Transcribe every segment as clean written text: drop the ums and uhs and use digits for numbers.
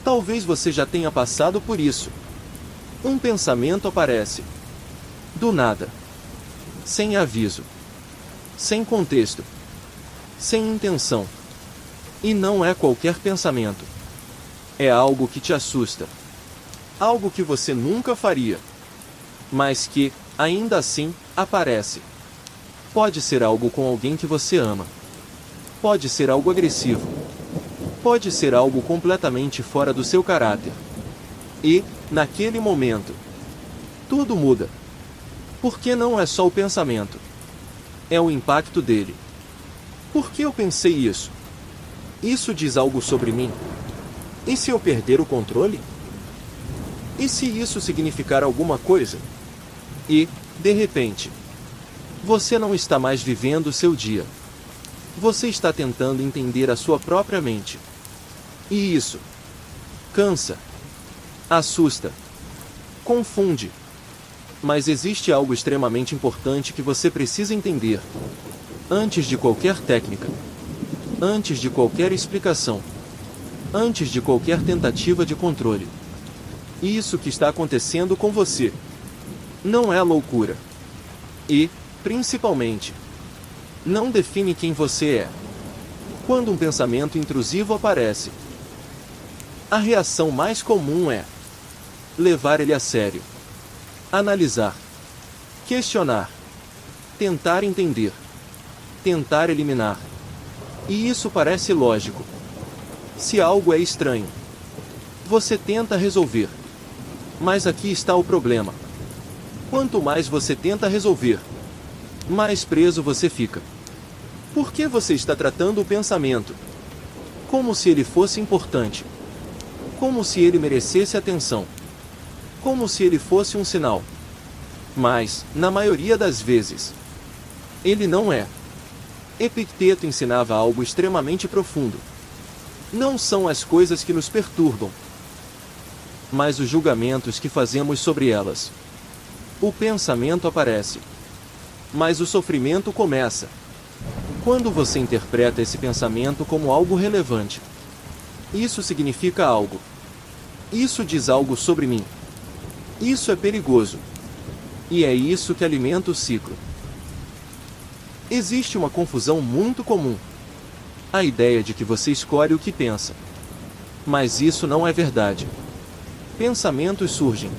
Talvez você já tenha passado por isso. Um pensamento aparece. Do nada. Sem aviso. Sem contexto. Sem intenção. E não é qualquer pensamento. É algo que te assusta. Algo que você nunca faria. Mas que, ainda assim, aparece. Pode ser algo com alguém que você ama. Pode ser algo agressivo. Pode ser algo completamente fora do seu caráter. E, naquele momento, tudo muda. Porque não é só o pensamento. É o impacto dele. Por que eu pensei isso? Isso diz algo sobre mim? E se eu perder o controle? E se isso significar alguma coisa? E, de repente, você não está mais vivendo o seu dia. Você está tentando entender a sua própria mente. E isso cansa, assusta, confunde. Mas existe algo extremamente importante que você precisa entender. Antes de qualquer técnica, antes de qualquer explicação, antes de qualquer tentativa de controle. Isso que está acontecendo com você não é loucura. E, principalmente, não define quem você é. Quando um pensamento intrusivo aparece, a reação mais comum é levar ele a sério, analisar, questionar, tentar entender, tentar eliminar. E isso parece lógico. Se algo é estranho, você tenta resolver. Mas aqui está o problema. Quanto mais você tenta resolver, mais preso você fica. Por que você está tratando o pensamento como se ele fosse importante? Como se ele merecesse atenção? Como se ele fosse um sinal? Mas, na maioria das vezes, ele não é. Epicteto ensinava algo extremamente profundo. Não são as coisas que nos perturbam, mas os julgamentos que fazemos sobre elas. O pensamento aparece, mas o sofrimento começa quando você interpreta esse pensamento como algo relevante. Isso significa algo. Isso diz algo sobre mim. Isso é perigoso. E é isso que alimenta o ciclo. Existe uma confusão muito comum. A ideia de que você escolhe o que pensa. Mas isso não é verdade. Pensamentos surgem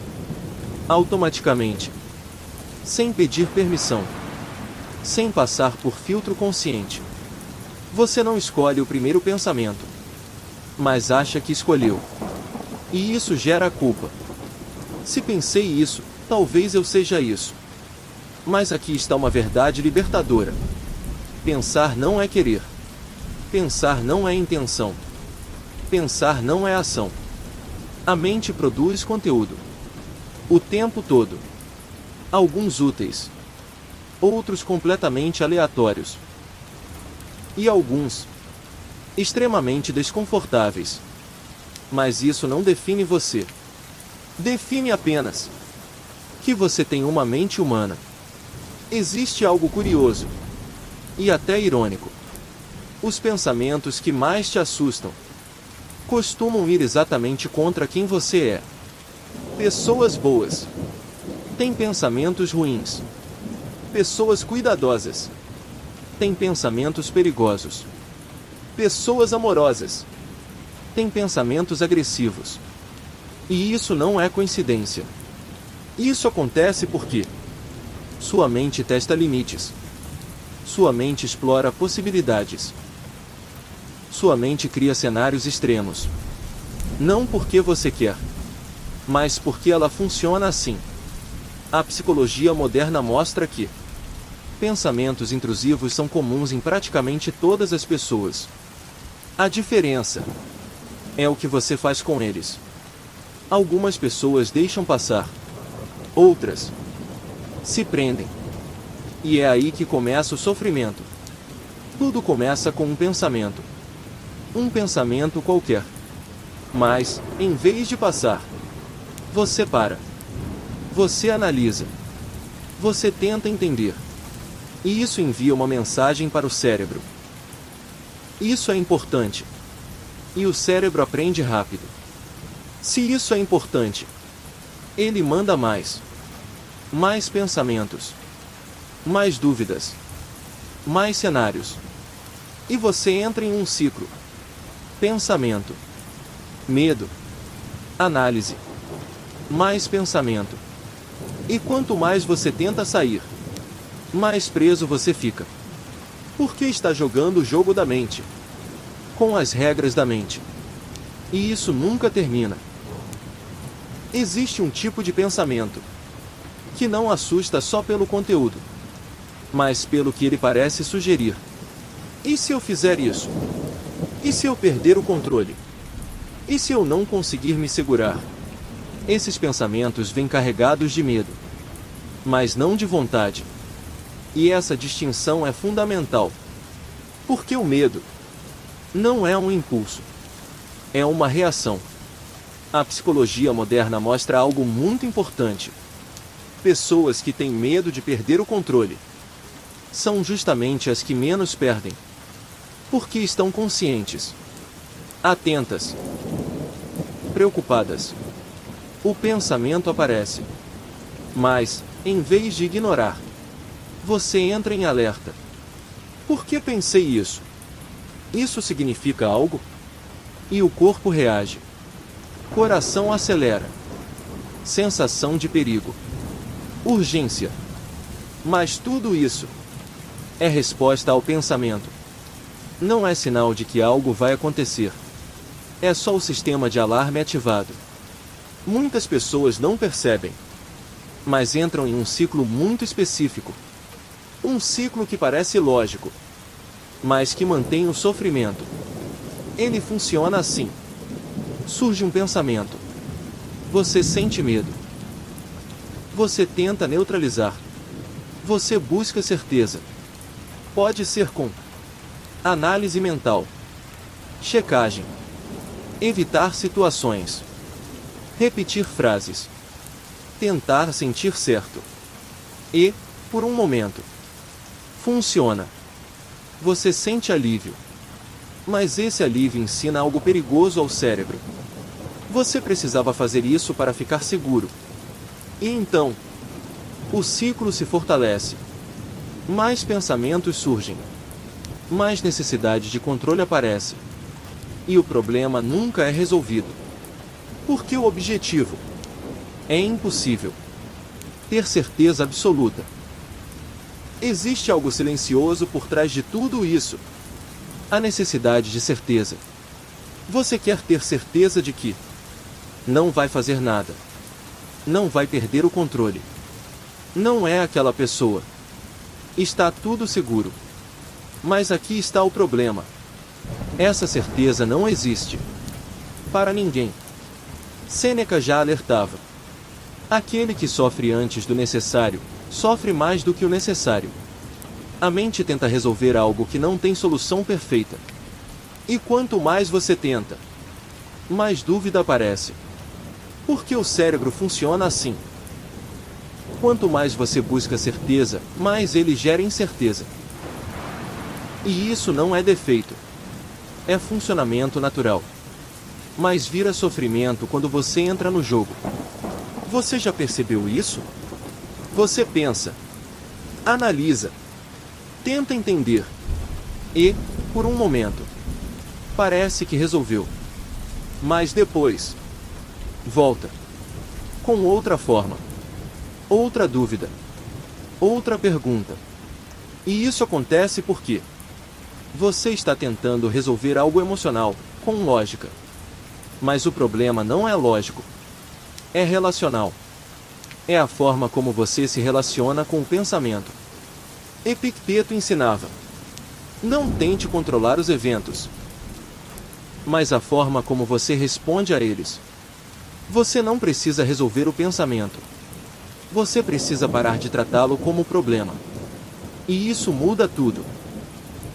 automaticamente, sem pedir permissão, sem passar por filtro consciente. Você não escolhe o primeiro pensamento, mas acha que escolheu. E isso gera culpa. Se pensei isso, talvez eu seja isso. Mas aqui está uma verdade libertadora. Pensar não é querer. Pensar não é intenção. Pensar não é ação. A mente produz conteúdo. O tempo todo. Alguns úteis. Outros completamente aleatórios. E alguns extremamente desconfortáveis. Mas isso não define você. Define apenas que você tem uma mente humana. Existe algo curioso e até irônico. Os pensamentos que mais te assustam costumam ir exatamente contra quem você é. Pessoas boas têm pensamentos ruins. Pessoas cuidadosas têm pensamentos perigosos. Pessoas amorosas têm pensamentos agressivos. E isso não é coincidência. Isso acontece porque sua mente testa limites. Sua mente explora possibilidades. Sua mente cria cenários extremos. Não porque você quer, mas porque ela funciona assim. A psicologia moderna mostra que pensamentos intrusivos são comuns em praticamente todas as pessoas. A diferença é o que você faz com eles. Algumas pessoas deixam passar. Outras se prendem. E é aí que começa o sofrimento. Tudo começa com um pensamento. Um pensamento qualquer. Mas, em vez de passar, você para. Você analisa. Você tenta entender. E isso envia uma mensagem para o cérebro. Isso é importante. E o cérebro aprende rápido. Se isso é importante, ele manda mais. Mais pensamentos. Mais dúvidas. Mais cenários. E você entra em um ciclo. Pensamento. Medo. Análise. Mais pensamento. E quanto mais você tenta sair, mais preso você fica. Porque está jogando o jogo da mente. Com as regras da mente. E isso nunca termina. Existe um tipo de pensamento que não assusta só pelo conteúdo, mas pelo que ele parece sugerir. E se eu fizer isso? E se eu perder o controle? E se eu não conseguir me segurar? Esses pensamentos vêm carregados de medo, mas não de vontade. E essa distinção é fundamental. Porque o medo não é um impulso, é uma reação. A psicologia moderna mostra algo muito importante. Pessoas que têm medo de perder o controle são justamente as que menos perdem. Porque estão conscientes, atentas, preocupadas. O pensamento aparece. Mas, em vez de ignorar, você entra em alerta. Por que pensei isso? Isso significa algo? E o corpo reage. Coração acelera. Sensação de perigo. Urgência. Mas tudo isso é resposta ao pensamento. Não é sinal de que algo vai acontecer. É só o sistema de alarme ativado. Muitas pessoas não percebem, mas entram em um ciclo muito específico. Um ciclo que parece lógico, mas que mantém o sofrimento. Ele funciona assim. Surge um pensamento. Você sente medo. Você tenta neutralizar. Você busca certeza. Pode ser com análise mental, checagem, evitar situações, repetir frases, tentar sentir certo. E, por um momento, funciona. Você sente alívio. Mas esse alívio ensina algo perigoso ao cérebro. Você precisava fazer isso para ficar seguro. E então, o ciclo se fortalece. Mais pensamentos surgem. Mais necessidade de controle aparece. E o problema nunca é resolvido. Porque o objetivo é impossível. Ter certeza absoluta. Existe algo silencioso por trás de tudo isso. A necessidade de certeza. Você quer ter certeza de que não vai fazer nada. Não vai perder o controle. Não é aquela pessoa. Está tudo seguro. Mas aqui está o problema. Essa certeza não existe. Para ninguém. Sêneca já alertava. Aquele que sofre antes do necessário, sofre mais do que o necessário. A mente tenta resolver algo que não tem solução perfeita. E quanto mais você tenta, mais dúvida aparece. Porque o cérebro funciona assim. Quanto mais você busca certeza, mais ele gera incerteza. E isso não é defeito. É funcionamento natural. Mas vira sofrimento quando você entra no jogo. Você já percebeu isso? Você pensa, analisa, tenta entender. E, por um momento, parece que resolveu. Mas depois, volta. Com outra forma. Outra dúvida. Outra pergunta. E isso acontece porque você está tentando resolver algo emocional, com lógica. Mas o problema não é lógico. É relacional. É a forma como você se relaciona com o pensamento. Epicteto ensinava: não tente controlar os eventos, mas a forma como você responde a eles. Você não precisa resolver o pensamento. Você precisa parar de tratá-lo como problema. E isso muda tudo.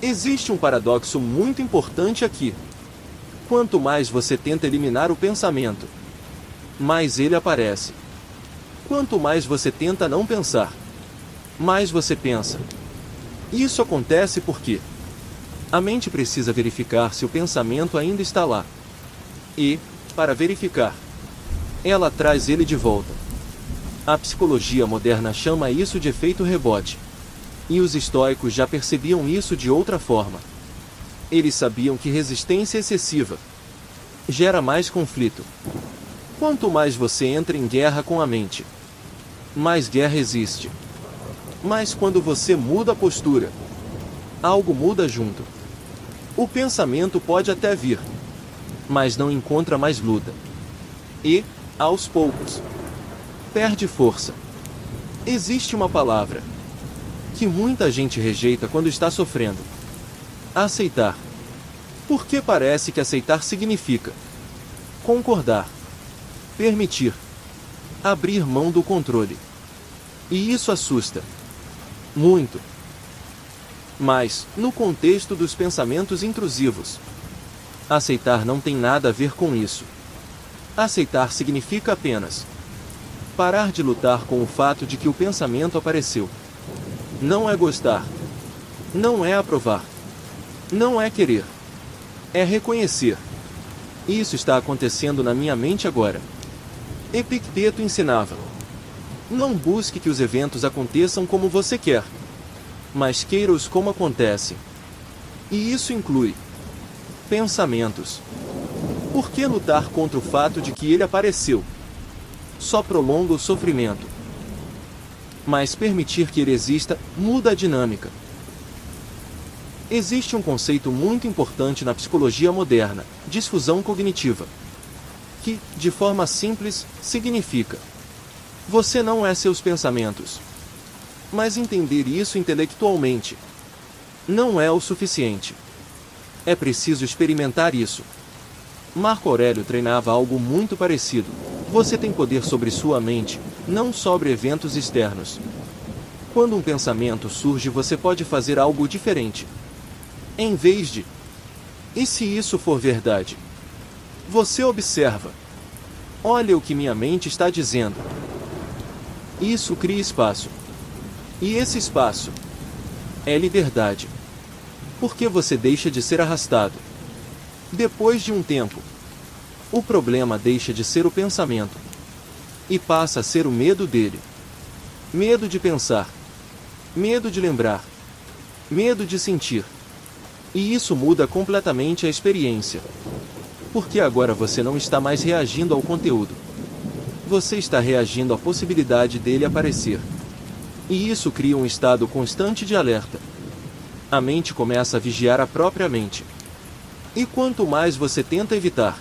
Existe um paradoxo muito importante aqui. Quanto mais você tenta eliminar o pensamento, mais ele aparece. Quanto mais você tenta não pensar, mais você pensa. Isso acontece porque a mente precisa verificar se o pensamento ainda está lá. E, para verificar, ela traz ele de volta. A psicologia moderna chama isso de efeito rebote. E os estoicos já percebiam isso de outra forma. Eles sabiam que resistência excessiva gera mais conflito. Quanto mais você entra em guerra com a mente, mais guerra existe. Mas quando você muda a postura, algo muda junto. O pensamento pode até vir, mas não encontra mais luta. E, aos poucos, perde força. Existe uma palavra que muita gente rejeita quando está sofrendo: aceitar. Porque parece que aceitar significa concordar, permitir, abrir mão do controle. E isso assusta muito. Mas, no contexto dos pensamentos intrusivos, aceitar não tem nada a ver com isso. Aceitar significa apenas parar de lutar com o fato de que o pensamento apareceu. Não é gostar. Não é aprovar. Não é querer. É reconhecer. Isso está acontecendo na minha mente agora. Epicteto ensinava: não busque que os eventos aconteçam como você quer, mas queira-os como acontecem. E isso inclui pensamentos. Por que lutar contra o fato de que ele apareceu? Só prolonga o sofrimento. Mas permitir que ele exista muda a dinâmica. Existe um conceito muito importante na psicologia moderna: disfusão cognitiva, que, de forma simples, significa: você não é seus pensamentos. Mas entender isso intelectualmente não é o suficiente. É preciso experimentar isso. Marco Aurélio treinava algo muito parecido. Você tem poder sobre sua mente, não sobre eventos externos. Quando um pensamento surge, você pode fazer algo diferente. Em vez de "e se isso for verdade?", você observa: olha o que minha mente está dizendo. Isso cria espaço. E esse espaço é liberdade. Porque você deixa de ser arrastado. Depois de um tempo, o problema deixa de ser o pensamento e passa a ser o medo dele. Medo de pensar. Medo de lembrar. Medo de sentir. E isso muda completamente a experiência. Porque agora você não está mais reagindo ao conteúdo. Você está reagindo à possibilidade dele aparecer. E isso cria um estado constante de alerta. A mente começa a vigiar a própria mente. E quanto mais você tenta evitar,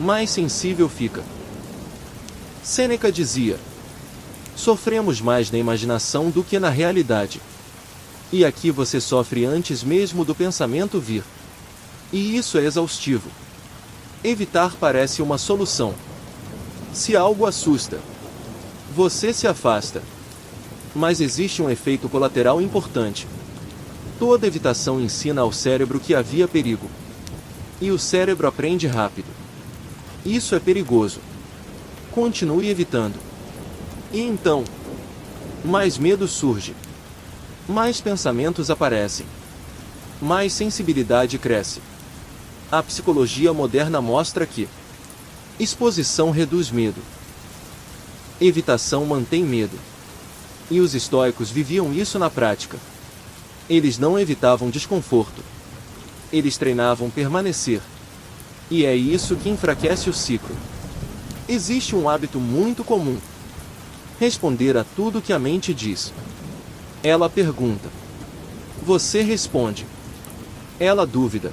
mais sensível fica. Sêneca dizia: sofremos mais na imaginação do que na realidade. E aqui você sofre antes mesmo do pensamento vir. E isso é exaustivo. Evitar parece uma solução. Se algo assusta, você se afasta. Mas existe um efeito colateral importante. Toda evitação ensina ao cérebro que havia perigo. E o cérebro aprende rápido. Isso é perigoso. Continue evitando. E então, mais medo surge. Mais pensamentos aparecem. Mais sensibilidade cresce. A psicologia moderna mostra que exposição reduz medo. Evitação mantém medo. E os estoicos viviam isso na prática. Eles não evitavam desconforto. Eles treinavam permanecer. E é isso que enfraquece o ciclo. Existe um hábito muito comum: responder a tudo que a mente diz. Ela pergunta. Você responde. Ela duvida.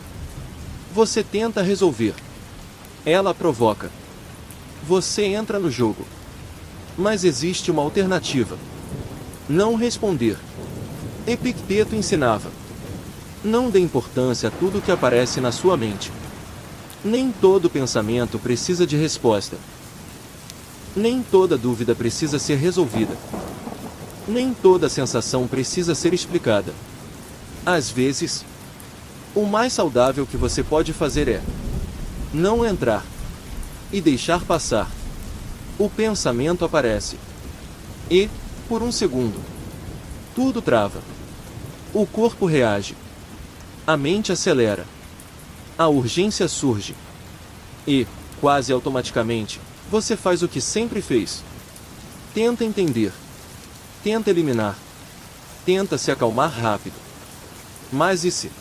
Você tenta resolver. Ela provoca. Você entra no jogo. Mas existe uma alternativa: não responder. Epicteto ensinava: não dê importância a tudo que aparece na sua mente. Nem todo pensamento precisa de resposta. Nem toda dúvida precisa ser resolvida. Nem toda sensação precisa ser explicada. Às vezes, o mais saudável que você pode fazer é não entrar e deixar passar. O pensamento aparece. E, por um segundo, tudo trava. O corpo reage. A mente acelera. A urgência surge. E, quase automaticamente, Você faz o que sempre fez. Tenta entender. Tenta eliminar. Tenta se acalmar rápido. Mas e se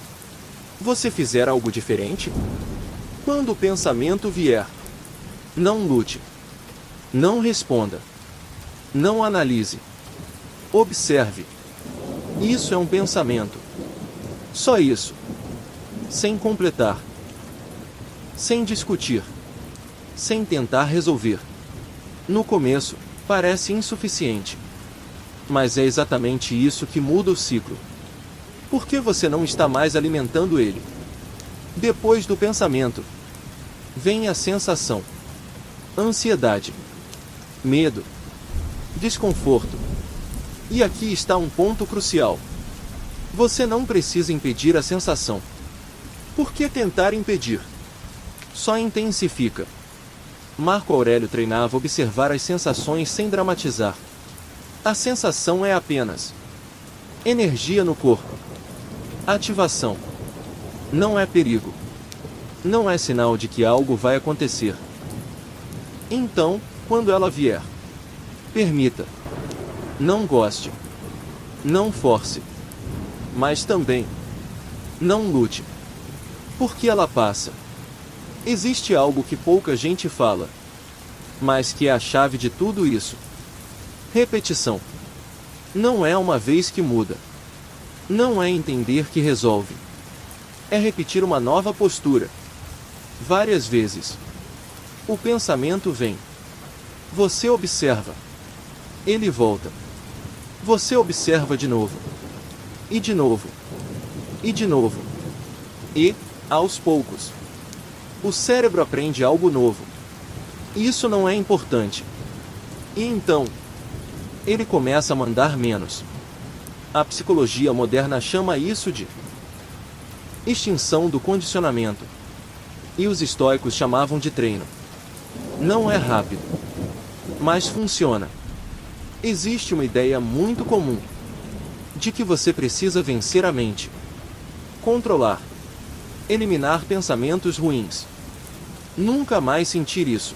você fizer algo diferente? Quando o pensamento vier, não lute. Não responda. Não analise. Observe. Isso é um pensamento. Só isso. Sem completar. Sem discutir. Sem tentar resolver. No começo, parece insuficiente. Mas é exatamente isso que muda o ciclo. Por que você não está mais alimentando ele? Depois do pensamento, vem a sensação. Ansiedade. Medo. Desconforto. E aqui está um ponto crucial. Você não precisa impedir a sensação. Por que tentar impedir? Só intensifica. Marco Aurélio treinava observar as sensações sem dramatizar. A sensação é apenas energia no corpo. Ativação. Não é perigo. Não é sinal de que algo vai acontecer. Então, quando ela vier, permita. Não goste. Não force. Mas também, não lute. Porque ela passa. Existe algo que pouca gente fala, mas que é a chave de tudo isso. Repetição. Não é uma vez que muda. Não é entender que resolve. É repetir uma nova postura. Várias vezes. O pensamento vem. Você observa. Ele volta. Você observa de novo. E de novo. E de novo. E, aos poucos, o cérebro aprende algo novo. Isso não é importante. E então, ele começa a mandar menos. A psicologia moderna chama isso de extinção do condicionamento. E os estoicos chamavam de treino. Não é rápido, mas funciona. Existe uma ideia muito comum de que você precisa vencer a mente, controlar, eliminar pensamentos ruins. Nunca mais sentir isso.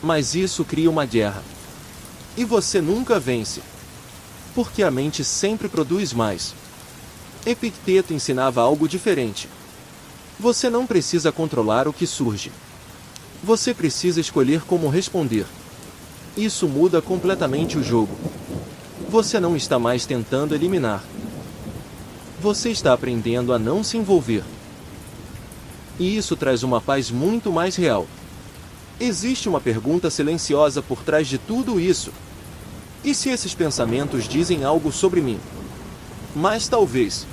Mas isso cria uma guerra. E você nunca vence. Porque a mente sempre produz mais. Epicteto ensinava algo diferente. Você não precisa controlar o que surge. Você precisa escolher como responder. Isso muda completamente o jogo. Você não está mais tentando eliminar. Você está aprendendo a não se envolver. E isso traz uma paz muito mais real. Existe uma pergunta silenciosa por trás de tudo isso. E se esses pensamentos dizem algo sobre mim? Mas talvez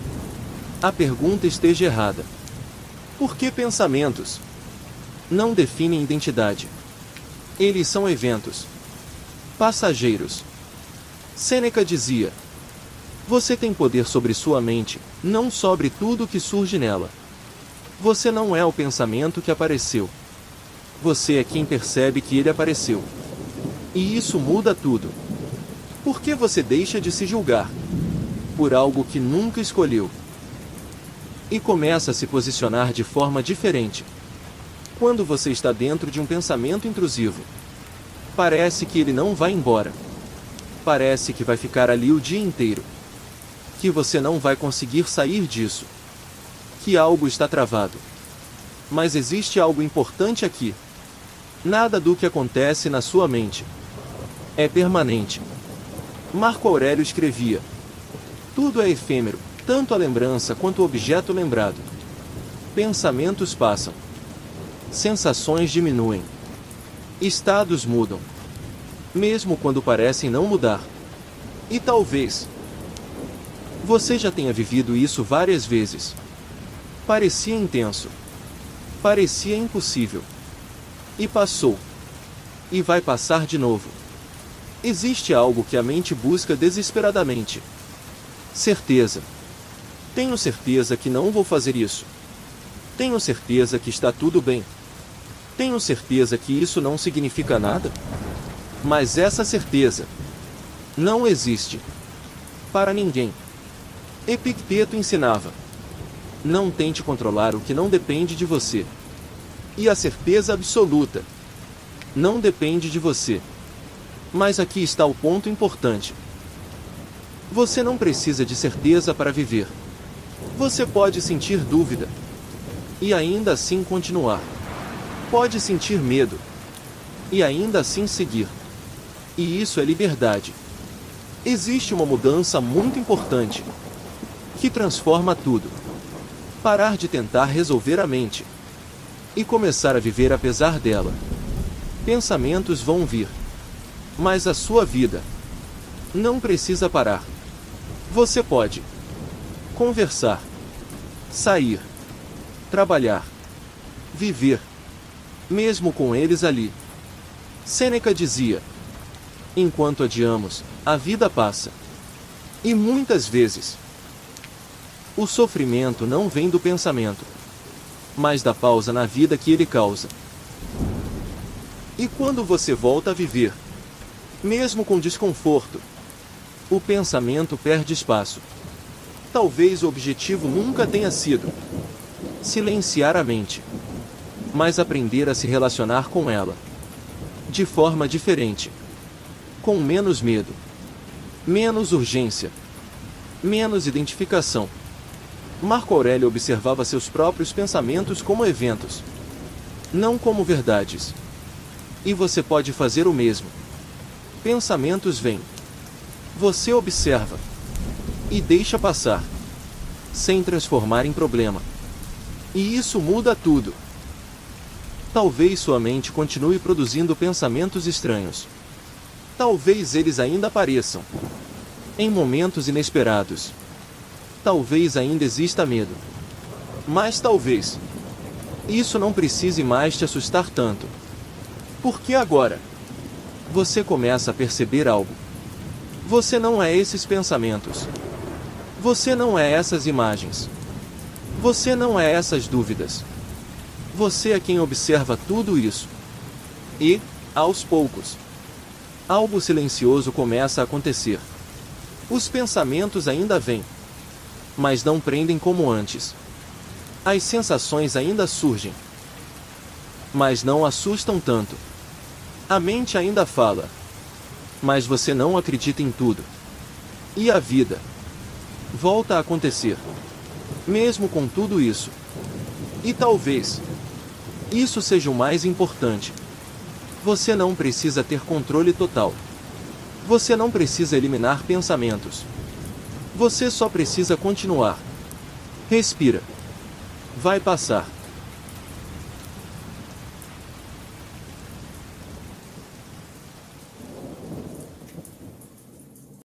a pergunta esteja errada. Por que pensamentos não definem identidade? Eles são eventos passageiros. Sêneca dizia: você tem poder sobre sua mente, não sobre tudo que surge nela. Você não é o pensamento que apareceu. Você é quem percebe que ele apareceu. E isso muda tudo. Por que você deixa de se julgar por algo que nunca escolheu? E começa a se posicionar de forma diferente. Quando você está dentro de um pensamento intrusivo, parece que ele não vai embora. Parece que vai ficar ali o dia inteiro. Que você não vai conseguir sair disso. Que algo está travado. Mas existe algo importante aqui. Nada do que acontece na sua mente é permanente. Marco Aurélio escrevia: tudo é efêmero, tanto a lembrança quanto o objeto lembrado. Pensamentos passam. Sensações diminuem. Estados mudam. Mesmo quando parecem não mudar. E talvez você já tenha vivido isso várias vezes. Parecia intenso. Parecia impossível. E passou. E vai passar de novo. Existe algo que a mente busca desesperadamente. Certeza. Tenho certeza que não vou fazer isso. Tenho certeza que está tudo bem. Tenho certeza que isso não significa nada. Mas essa certeza não existe para ninguém. Epicteto ensinava: não tente controlar o que não depende de você. E a certeza absoluta Não depende de você. Mas aqui está o ponto importante. Você não precisa de certeza para viver. Você pode sentir dúvida e ainda assim continuar. Pode sentir medo e ainda assim seguir. E isso é liberdade. Existe uma mudança muito importante que transforma tudo. Parar de tentar resolver a mente e começar a viver apesar dela. Pensamentos vão vir, mas a sua vida não precisa parar. Você pode conversar, sair, trabalhar, viver, mesmo com eles ali. Sêneca dizia: enquanto adiamos, a vida passa. E muitas vezes, o sofrimento não vem do pensamento, mas da pausa na vida que ele causa. E quando você volta a viver, mesmo com desconforto, o pensamento perde espaço. Talvez o objetivo nunca tenha sido silenciar a mente, mas aprender a se relacionar com ela de forma diferente, com menos medo, menos urgência, menos identificação. Marco Aurélio observava seus próprios pensamentos como eventos, não como verdades. E você pode fazer o mesmo. Pensamentos vêm. Você observa e deixa passar, sem transformar em problema. E isso muda tudo. Talvez sua mente continue produzindo pensamentos estranhos. Talvez eles ainda apareçam em momentos inesperados. Talvez ainda exista medo. Mas talvez isso não precise mais te assustar tanto. Porque agora você começa a perceber algo. Você não é esses pensamentos. Você não é essas imagens. Você não é essas dúvidas. Você é quem observa tudo isso. E, aos poucos, algo silencioso começa a acontecer. Os pensamentos ainda vêm, mas não prendem como antes. As sensações ainda surgem, mas não assustam tanto. A mente ainda fala, mas você não acredita em tudo. E a vida volta a acontecer, mesmo com tudo isso. E talvez isso seja o mais importante. Você não precisa ter controle total. Você não precisa eliminar pensamentos. Você só precisa continuar. Respira. Vai passar.